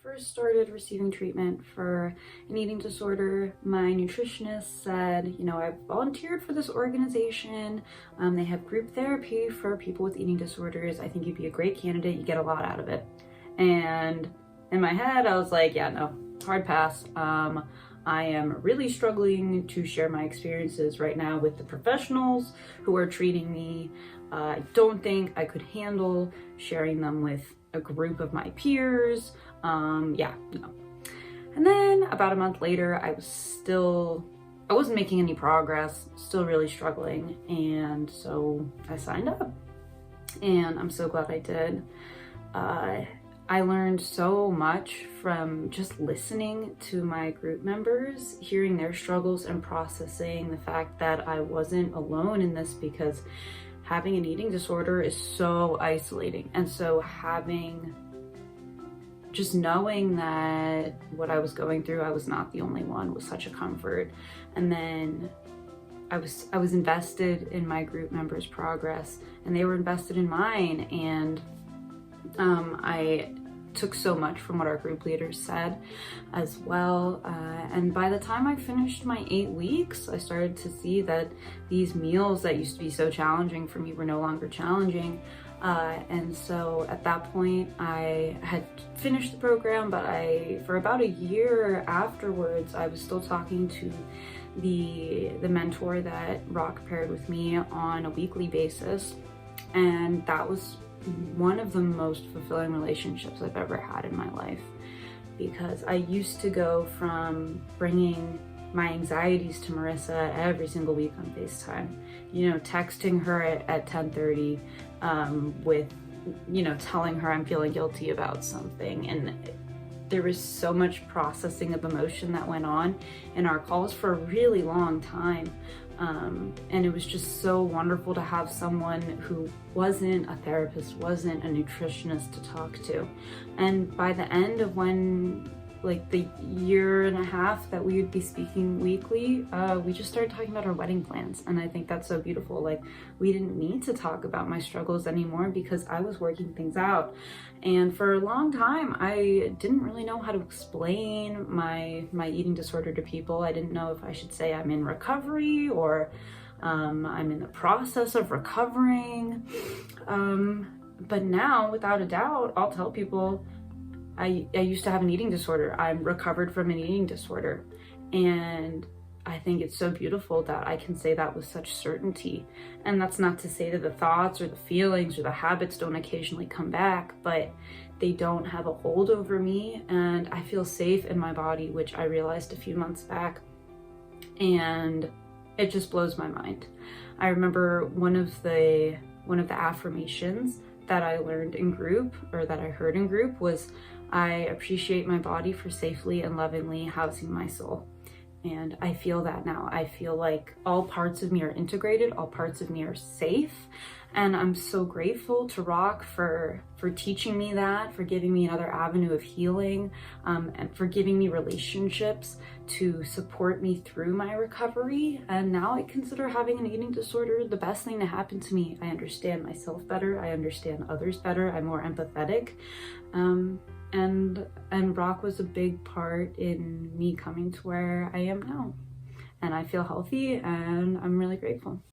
first started receiving treatment for an eating disorder, my nutritionist said, I volunteered for this organization. They have group therapy for people with eating disorders. I think you'd be a great candidate. You get a lot out of it. And in my head, I was like, yeah, no, hard pass. I am really struggling to share my experiences right now with the professionals who are treating me. I don't think I could handle sharing them with a group of my peers. Yeah, no. And then about a month later, I wasn't making any progress, still really struggling. And so I signed up, and I'm so glad I did. I learned so much from just listening to my group members, hearing their struggles and processing the fact that I wasn't alone in this, because having an eating disorder is so isolating. And so just knowing that what I was going through, I was not the only one, was such a comfort. And then I was invested in my group members' progress, and they were invested in mine. And I took so much from what our group leaders said as well. And by the time I finished my 8 weeks, I started to see that these meals that used to be so challenging for me were no longer challenging. And so at that point, I had finished the program, but for about a year afterwards, I was still talking to the mentor that Rock paired with me on a weekly basis. And that was one of the most fulfilling relationships I've ever had in my life, because I used to go from bringing my anxieties to Marissa every single week on FaceTime, texting her at 10:30 with, telling her I'm feeling guilty about something. And there was so much processing of emotion that went on in our calls for a really long time. And it was just so wonderful to have someone who wasn't a therapist, wasn't a nutritionist to talk to. And by the end of the year and a half that we would be speaking weekly, we just started talking about our wedding plans. And I think that's so beautiful. We didn't need to talk about my struggles anymore, because I was working things out. And for a long time, I didn't really know how to explain my eating disorder to people. I didn't know if I should say I'm in recovery, or I'm in the process of recovering. But now, without a doubt, I'll tell people, I used to have an eating disorder. I'm recovered from an eating disorder. And I think it's so beautiful that I can say that with such certainty. And that's not to say that the thoughts or the feelings or the habits don't occasionally come back, but they don't have a hold over me. And I feel safe in my body, which I realized a few months back. And it just blows my mind. I remember one of the affirmations that I learned in group, or that I heard in group, was, I appreciate my body for safely and lovingly housing my soul. And I feel that now. I feel like all parts of me are integrated, all parts of me are safe. And I'm so grateful to Rock for teaching me that, for giving me another avenue of healing, and for giving me relationships to support me through my recovery. And now I consider having an eating disorder the best thing to happen to me. I understand myself better. I understand others better. I'm more empathetic. And Rock was a big part in me coming to where I am now. And I feel healthy, and I'm really grateful.